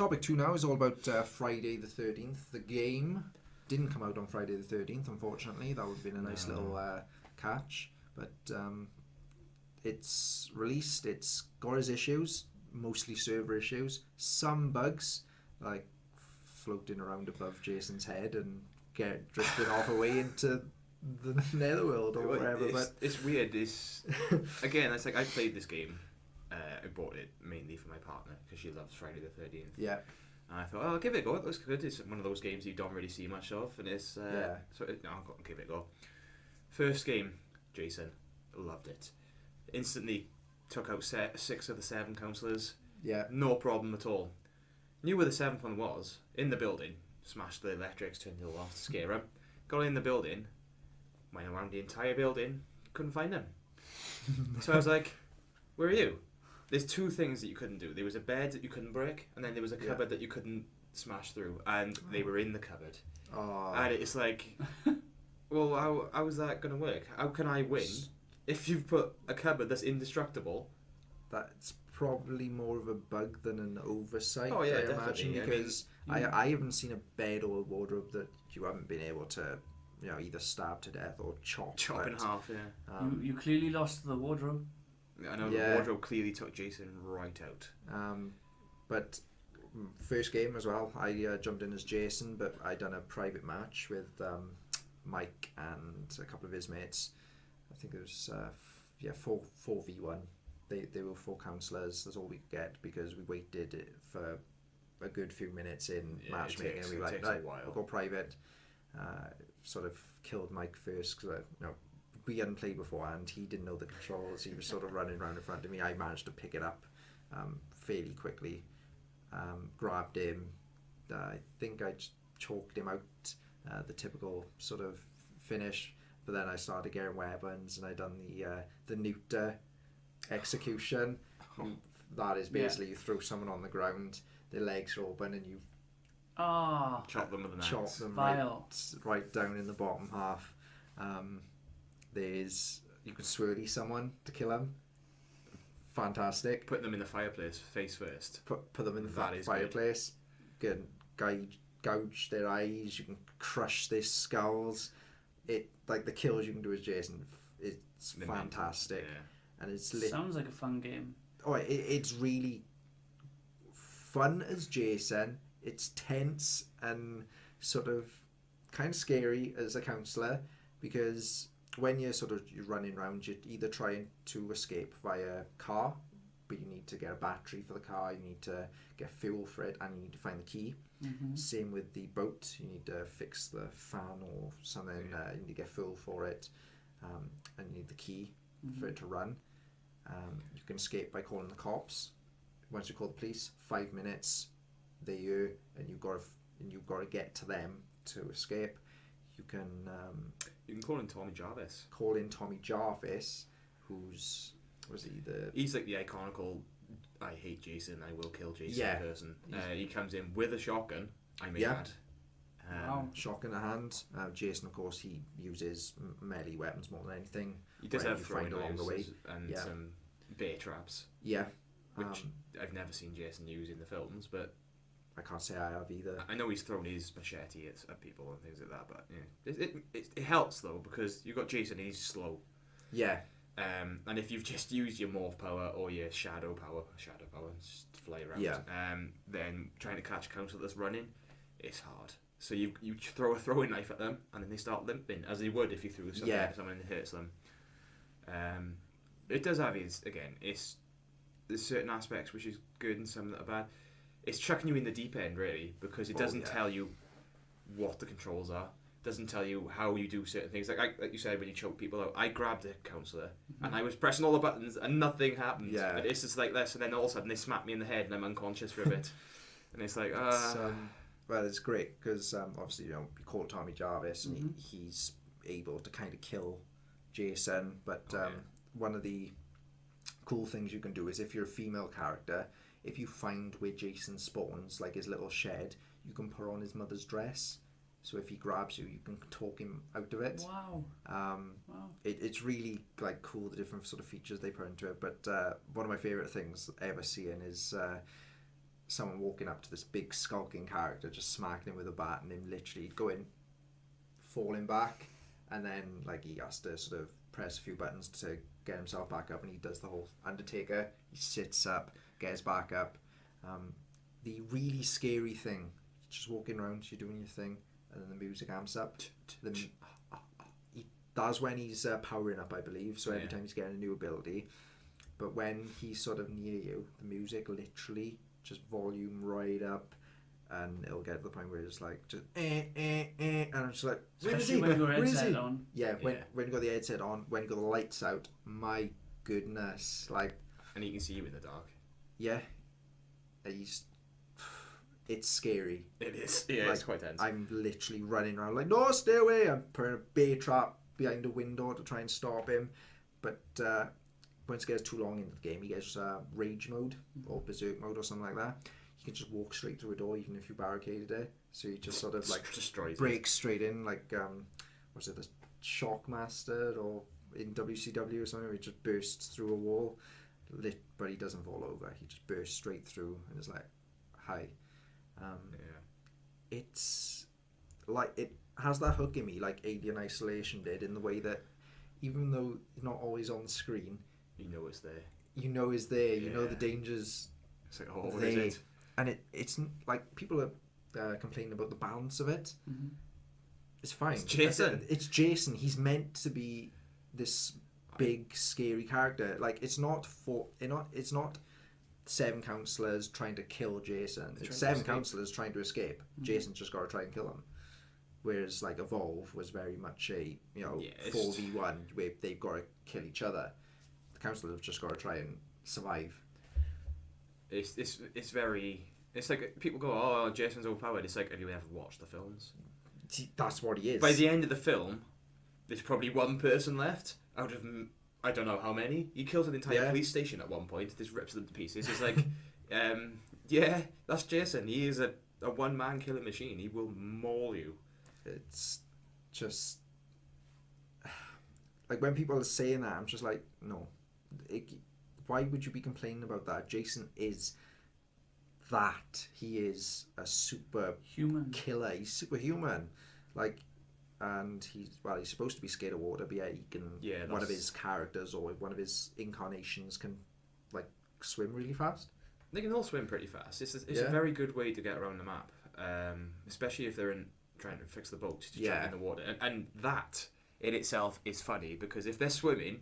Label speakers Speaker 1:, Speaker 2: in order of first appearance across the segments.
Speaker 1: Topic 2 now is all about Friday the 13th. The game didn't come out on Friday the 13th, unfortunately. That would have been a nice little catch. But it's released. It's got its issues, mostly server issues. Some bugs, like floating around above Jason's head and drifting off away into the netherworld or wherever. But
Speaker 2: it's weird. Again, it's like I played this game. I bought it mainly for my partner because she loves Friday the 13th.
Speaker 1: Yeah.
Speaker 2: And I thought, I'll give it a go. It looks good. It's one of those games you don't really see much of, and it's so I'll give it a go. First game, Jason loved it. Instantly took out 6 of the 7 counsellors.
Speaker 1: Yeah.
Speaker 2: No problem at all. Knew where the 7th one was in the building. Smashed the electrics, turned it all off to scare him. Got in the building. Went around the entire building. Couldn't find him. So I was like, where are you? There's 2 things that you couldn't do. There was a bed that you couldn't break, and then there was a cupboard that you couldn't smash through, and they were in the cupboard.
Speaker 1: Oh.
Speaker 2: And it's like, well, how is that going to work? How can I win if you've put a cupboard that's indestructible?
Speaker 1: That's probably more of a bug than an oversight,
Speaker 2: oh, yeah,
Speaker 1: I
Speaker 2: definitely.
Speaker 1: imagine, because I haven't seen a bed or a wardrobe that you haven't been able to, either stab to death or chop
Speaker 2: in half, yeah.
Speaker 3: You clearly lost the wardrobe.
Speaker 2: I know the wardrobe clearly took Jason right out.
Speaker 1: But first game as well, I jumped in as Jason, but I done a private match with Mike and a couple of his mates. I think it was 4v1. They were 4 counsellors. That's all we could get because we waited for a good few minutes in matchmaking. And we were like, right, we'll go private. Sort of killed Mike first because we hadn't played beforehand. He didn't know the controls. He was sort of running around in front of me. I managed to pick it up fairly quickly. Grabbed him. I think I chalked him out, the typical sort of finish. But then I started getting weapons, and I done the neuter execution. That is basically you throw someone on the ground, their legs are open, and you
Speaker 2: chop them with an axe.
Speaker 1: Chop them right down in the bottom half. You can swirly someone to kill them. Fantastic.
Speaker 2: Put them in the fireplace face first.
Speaker 1: Put them in the fireplace. Good. Gouge their eyes. You can crush their skulls. The kills you can do as Jason. It's fantastic.
Speaker 2: Yeah.
Speaker 1: And it's
Speaker 3: sounds like a fun game.
Speaker 1: Oh, it's really fun as Jason. It's tense and sort of kind of scary as a counsellor because when you're running around, you're either trying to escape via car, but you need to get a battery for the car, you need to get fuel for it, and you need to find the key. Mm-hmm. Same with the boat, you need to fix the fan or something, you need to get fuel for it, and you need the key for it to run. You can escape by calling the cops. Once you call the police, 5 minutes, they're here, and you've got to get to them to escape. You can
Speaker 2: call in Tommy Jarvis.
Speaker 1: Call in Tommy Jarvis,
Speaker 2: He's like the iconical I hate Jason, I will kill Jason person. He comes in with a shotgun. I'm mad.
Speaker 1: Shotgun in hand. Jason, of course, he uses melee weapons more than anything.
Speaker 2: He does have throwing
Speaker 1: along the way
Speaker 2: and some bear traps.
Speaker 1: Yeah.
Speaker 2: Which I've never seen Jason use in the films, but
Speaker 1: I can't say I have either.
Speaker 2: I know he's thrown his machete at people and things like that, but it helps though because you've got Jason and he's slow.
Speaker 1: Yeah.
Speaker 2: And if you've just used your morph power or your shadow power, just fly around. Then trying to catch a counsellor that's running, it's hard. So you throw a throwing knife at them and then they start limping, as they would if you threw something at someone and it hurts them. It does have there's certain aspects which is good and some that are bad. It's chucking you in the deep end really because it doesn't tell you what the controls are. It doesn't tell you how you do certain things. Like you said when you choke people out, I grabbed a counsellor and I was pressing all the buttons and nothing happened. Yeah. But it's just like this, and then all of a sudden they smack me in the head and I'm unconscious for a bit. And it's like
Speaker 1: well, it's great because obviously you call Tommy Jarvis and he's able to kind of kill Jason, but one of the cool things you can do is if you're a female character, if you find where Jason spawns, like his little shed, you can put on his mother's dress. So if he grabs you, you can talk him out of it.
Speaker 3: Wow.
Speaker 1: It's really like cool, the different sort of features they put into it. But one of my favourite things ever seeing is someone walking up to this big skulking character, just smacking him with a bat, and him literally going, falling back, and then like he has to sort of press a few buttons to get himself back up, and he does the whole Undertaker. He sits up, gets back up. The really scary thing, just walking around, you're doing your thing, and then the music amps up. That's when he's powering up, I believe. So every time he's getting a new ability. But when he's sort of near you, the music literally just volume right up, and it'll get to the point where it's like just and I'm just like, where is he?
Speaker 3: Especially when your
Speaker 1: Where is
Speaker 3: headset
Speaker 1: he?
Speaker 3: on.
Speaker 1: Yeah, when you got the headset on, when you got the lights out, my goodness, like.
Speaker 2: And he can see you in the dark.
Speaker 1: Yeah, it's scary.
Speaker 2: It is. Yeah,
Speaker 1: like,
Speaker 2: it's quite tense.
Speaker 1: I'm literally running around like, no, stay away. I'm putting a bear trap behind a window to try and stop him. But once it gets too long into the game, he gets rage mode or berserk mode or something like that. You can just walk straight through a door even if you barricaded it. So you just sort of like break straight in, like was it the Shockmaster or in WCW or something? Where he just bursts through a wall, but he doesn't fall over. He just bursts straight through and is like, hi. It's like it has that hook in me, like Alien Isolation did, in the way that even though it's not always on the screen,
Speaker 2: you know it's there.
Speaker 1: You know it's there. You know the dangers.
Speaker 2: It's like, oh, what is it?
Speaker 1: And it's like people are complaining about the balance of it.
Speaker 3: Mm-hmm.
Speaker 1: It's fine.
Speaker 2: It's Jason.
Speaker 1: It's Jason. He's meant to be this big scary character. Like it's not 7 counselors trying to kill Jason. It's 7 counselors trying to escape. Mm-hmm. Jason's just got to try and kill him. Whereas like Evolve was very much a 4v1 where they've got to kill each other. The counselors have just got to try and survive.
Speaker 2: It's very. It's like people go, oh, Jason's overpowered. It's like, have you ever watched the films?
Speaker 1: That's what he is.
Speaker 2: By the end of the film, there's probably one person left out of I don't know how many. He kills an entire police station at one point. Just rips them to pieces. It's like, yeah, that's Jason. He is a one-man killing machine. He will maul you.
Speaker 1: It's just like when people are saying that, I'm just like, no. Why would you be complaining about that? Jason is that. He is a super
Speaker 3: human
Speaker 1: killer. He's superhuman. Like, and he's supposed to be scared of water, but yeah, he can. Yeah, one of his characters or one of his incarnations can like swim really fast.
Speaker 2: They can all swim pretty fast. It's a very good way to get around the map, especially if they're trying to fix the boat to jump in the water. And that in itself is funny because if they're swimming.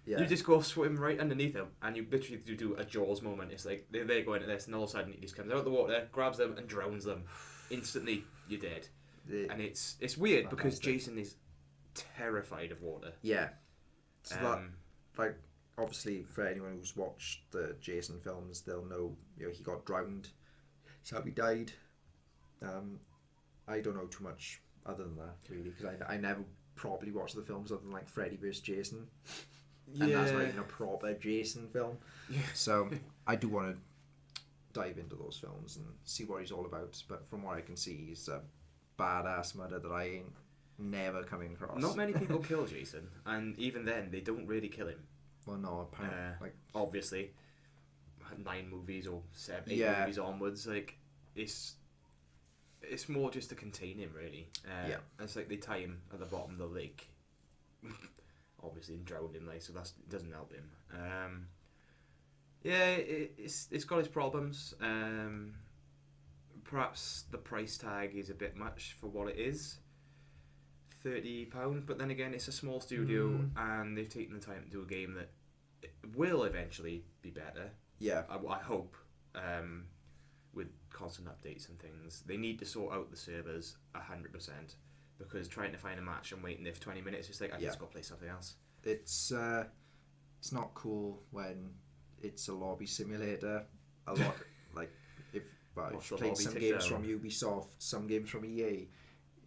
Speaker 2: Yeah. You just go swim right underneath them, and you literally do a Jaws moment. It's like they're going at this, and all of a sudden he just comes out of the water, grabs them, and drowns them. Instantly, you're dead. And it's weird because Jason is terrified of water.
Speaker 1: Yeah. So that, like, obviously, for anyone who's watched the Jason films, they'll know, he got drowned. So he died. I don't know too much other than that, really, because I never properly watched the films other than, like, Freddy vs. Jason. And that's not even a proper Jason film. Yeah. So I do want to dive into those films and see what he's all about. But from what I can see, he's a badass mother that I ain't never coming across.
Speaker 2: Not many people kill Jason, and even then, they don't really kill him.
Speaker 1: Well, no, apparently,
Speaker 2: obviously, 9 movies or 8 movies onwards, like it's more just to contain him, really. It's like they tie him at the bottom of the lake. Obviously drowned him, so that doesn't help him. It's got its problems. Perhaps the price tag is a bit much for what it is, £30. But then again, it's a small studio, and they've taken the time to do a game that will eventually be better.
Speaker 1: Yeah,
Speaker 2: I hope. With constant updates and things, they need to sort out the servers 100%. Because trying to find a match and waiting there for 20 minutes, it's like, I just got to play something else.
Speaker 1: It's not cool when it's a lobby simulator. A lot, like, if you've played some games from Ubisoft, some games from EA,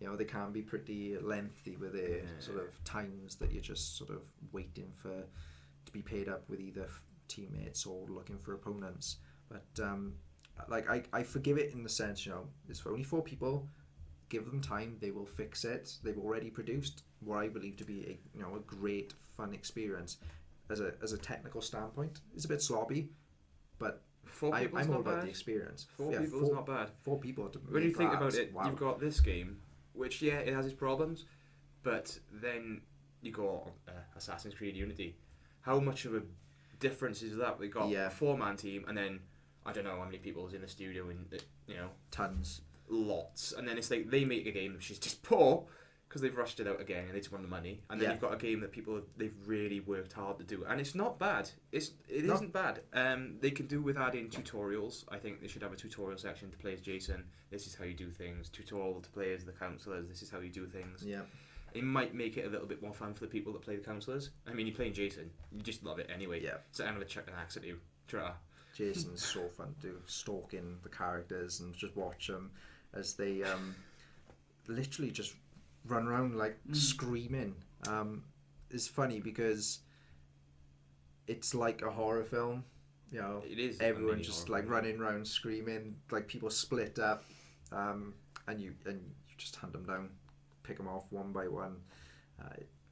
Speaker 1: they can be pretty lengthy with their sort of times that you're just sort of waiting to be paid up with either teammates or looking for opponents. But, I forgive it in the sense, it's for only 4 people. Give them time, they will fix it. They've already produced what I believe to be a great fun experience. As a technical standpoint, it's a bit sloppy, but
Speaker 2: 4 people's
Speaker 1: I'm all
Speaker 2: not
Speaker 1: about
Speaker 2: bad.
Speaker 1: the experience.
Speaker 2: 4 people's not bad.
Speaker 1: 4 people to
Speaker 2: When
Speaker 1: make
Speaker 2: you think
Speaker 1: that,
Speaker 2: about it,
Speaker 1: wow.
Speaker 2: you've got this game, which it has its problems, but then you got Assassin's Creed Unity. How much of a difference is that? We got a 4-man team, and then I don't know how many people is in the studio, and
Speaker 1: tons,
Speaker 2: lots, and then it's like they make a game which is just poor because they've rushed it out again and they just want the money, and then you've got a game that they've really worked hard to do, and it's not bad. It isn't bad. They can do with adding tutorials. I think they should have a tutorial section to play as Jason. This is how you do things. Tutorial to play as the counselors. This is how you do things.
Speaker 1: Yeah.
Speaker 2: It might make it a little bit more fun for the people that play the counselors. I mean, you're playing Jason. You just love it anyway.
Speaker 1: Yeah.
Speaker 2: So I'm going to chuck an axe at you. Try.
Speaker 1: Jason's so fun to do, stalking the characters and just watch them as they literally just run around like screaming. It's funny because it's like a horror film.
Speaker 2: It is.
Speaker 1: Everyone just like running around screaming, like people split up, and you just hunt them down, pick them off one by one.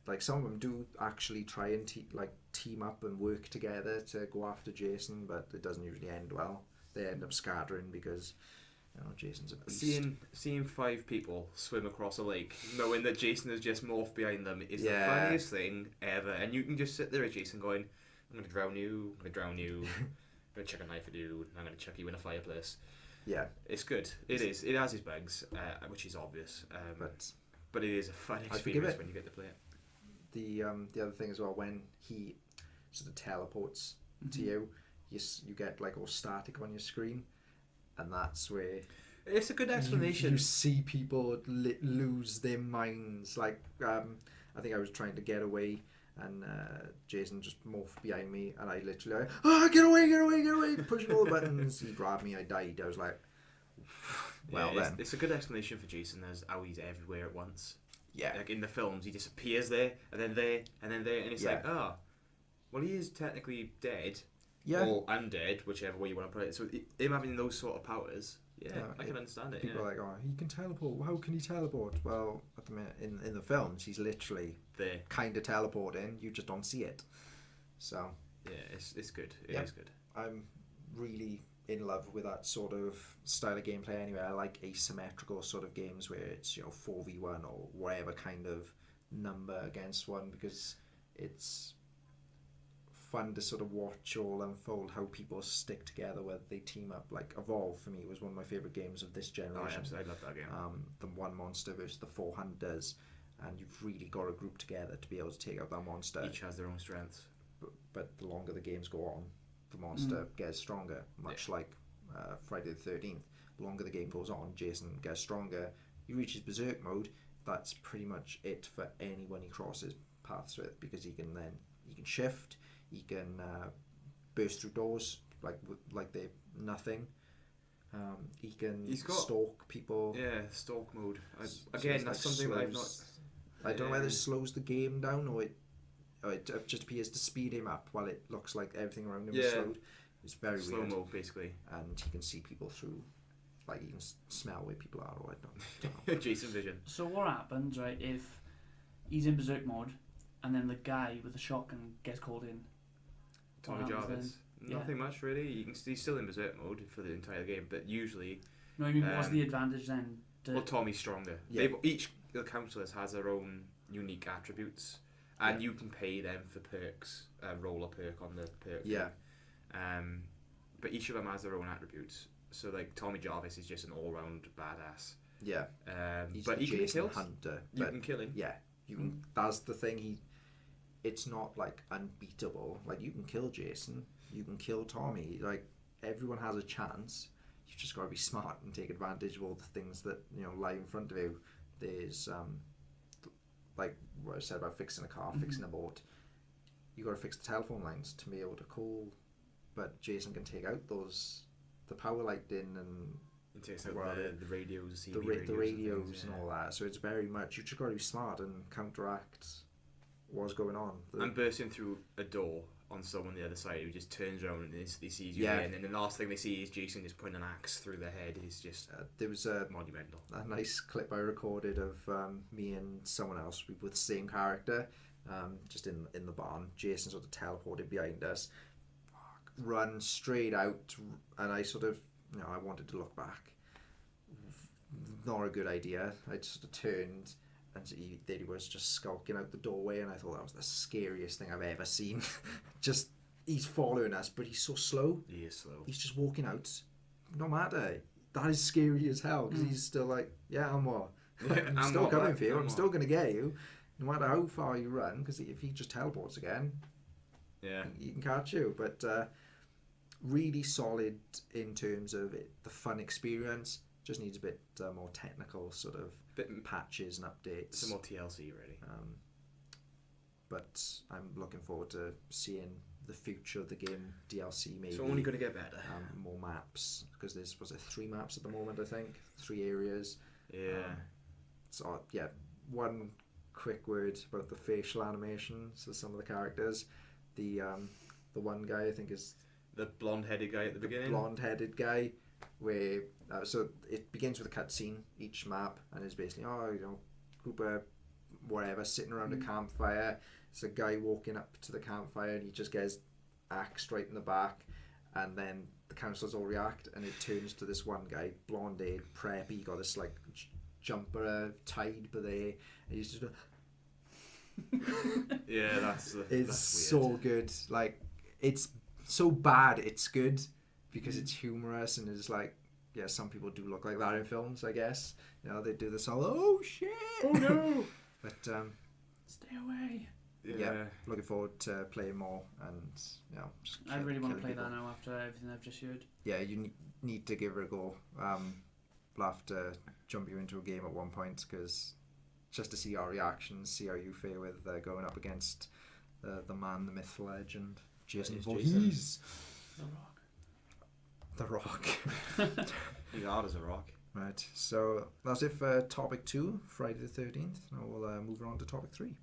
Speaker 1: Like some of them do actually try and team up and work together to go after Jason, but it doesn't usually end well. They end up scattering because Jason's a beast.
Speaker 2: Seeing 5 people swim across a lake, knowing that Jason has just morphed behind them, is the funniest thing ever. And you can just sit there at Jason going, "I'm going to drown you. I'm going to drown you. I'm going to chuck a knife at you. I'm going to chuck you in a fireplace."
Speaker 1: Yeah,
Speaker 2: it's good. It is. It has its bugs, which is obvious. But it is a fun experience when you get to play it.
Speaker 1: The other thing as well, when he sort of teleports to you get like all static on your screen, and that's where
Speaker 2: it's a good explanation.
Speaker 1: You see people lose their minds. Like I think I was trying to get away, and Jason just morphed behind me, and I literally get away, pushing all the buttons. He grabbed me, I died. I was like, well, then
Speaker 2: it's a good explanation for Jason as how he's everywhere at once.
Speaker 1: Yeah,
Speaker 2: like in the films, he disappears there, and then there, and then there, and it's like, well, he is technically dead, or undead, whichever way you want to put it. So him having those sort of powers, I can understand it.
Speaker 1: People are like, he can teleport. How can he teleport? Well, at the minute in the films, he's literally
Speaker 2: there,
Speaker 1: kind of teleporting. You just don't see it. So
Speaker 2: it's good. It is good.
Speaker 1: I'm really in love with that sort of style of gameplay anyway. I like asymmetrical sort of games where it's 4v1 or whatever kind of number against one, because it's fun to sort of watch all unfold, how people stick together, whether they team up. Like Evolve for me was one of my favourite games of this generation.
Speaker 2: I love that game.
Speaker 1: The one monster versus the 4 hunters, and you've really got to group together to be able to take out that monster.
Speaker 2: Each has their own strengths.
Speaker 1: But the longer the games go on, the monster gets stronger, much like Friday the 13th. The longer the game goes on, Jason gets stronger. He reaches berserk mode. That's pretty much it for anyone he crosses paths with, because he can shift, he can burst through doors like they're nothing. He can stalk people.
Speaker 2: Yeah, stalk mode. That's something that I've not.
Speaker 1: I don't know whether it slows the game down or it just appears to speed him up while it looks like everything around him is slowed. It's very
Speaker 2: slow
Speaker 1: weird.
Speaker 2: mode, basically.
Speaker 1: And he can see people through, like he can smell where people are, or I don't know.
Speaker 2: Jason vision.
Speaker 3: So what happens, right, if he's in berserk mode and then the guy with the shotgun gets called in?
Speaker 2: Tommy Jarvis. Nothing much really. He's still in berserk mode for the entire game, but usually.
Speaker 3: No, I mean, what's the advantage then?
Speaker 2: Well, Tommy's stronger. Yeah. Each the councillors has their own unique attributes, and you can pay them for perks. Roll a perk on the perk.
Speaker 1: Yeah.
Speaker 2: But each of them has their own attributes. So like Tommy Jarvis is just an all-round badass.
Speaker 1: Yeah.
Speaker 2: But he can be killed.
Speaker 1: Hunter.
Speaker 2: You can kill him.
Speaker 1: Yeah. You can. That's the thing. It's not like unbeatable. Like you can kill Jason. You can kill Tommy. Like everyone has a chance. You've just got to be smart and take advantage of all the things that lie in front of you. There's like what I said about fixing a car, fixing a boat. You got to fix the telephone lines to be able to call. But Jason can take out the power lighting and
Speaker 2: takes out the radios,
Speaker 1: the radios and all that. So it's very much you just got to be smart and counteract what's going on.
Speaker 2: I'm bursting through a door on someone on the other side who just turns around and he sees you there, and then the last thing they see is Jason just putting an axe through their head. Is just
Speaker 1: there was
Speaker 2: monumental.
Speaker 1: A nice clip I recorded of me and someone else with the same character, just in the barn. Jason sort of teleported behind us. run straight out, and I sort of, I wanted to look back. Not a good idea. I just sort of turned, and there he was, just skulking out the doorway, and I thought that was the scariest thing I've ever seen. Just, he's following us, but he's so slow.
Speaker 2: He is slow.
Speaker 1: He's just walking out. No matter. That is scary as hell, because he's still like, I'm what? I'm still coming for you. I'm still going to get you, no matter how far you run, because if he just teleports again, he can catch you. But really solid in terms of the fun experience. Just needs a bit more technical sort of patches and updates.
Speaker 2: Some more TLC, really.
Speaker 1: But I'm looking forward to seeing the future of the game, DLC maybe.
Speaker 2: It's only going to get better.
Speaker 1: More maps, because there's 3 maps at the moment, I think. 3 areas. So one quick word about the facial animations of some of the characters. The one guy, I think, is
Speaker 2: the blonde-headed guy at the beginning.
Speaker 1: Blonde-headed guy, where so it begins with a cutscene each map, and it's basically group of whatever sitting around a campfire. It's a guy walking up to the campfire, and he just gets axed right in the back, and then the councillors all react, and it turns to this one guy, blonde-haired, preppy, got this like jumper tied by there, and he's just
Speaker 2: that's weird.
Speaker 1: So good. Like, it's so bad it's good, because it's humorous, and it's like, some people do look like that in films, I guess. They do this all, oh shit,
Speaker 2: oh no.
Speaker 1: But
Speaker 3: stay away.
Speaker 1: Looking forward to playing more, and just
Speaker 3: I really want to play
Speaker 1: people.
Speaker 3: that now after everything I've just heard.
Speaker 1: You need to give it a go. We'll have to jump you into a game at one point, because just to see our reactions, see how you fare with going up against the man, the myth, legend, Jason Voorhees. The Rock.
Speaker 2: He's hard as a rock.
Speaker 1: Right, so that's it for topic 2, Friday the 13th. Now we'll move on to topic 3.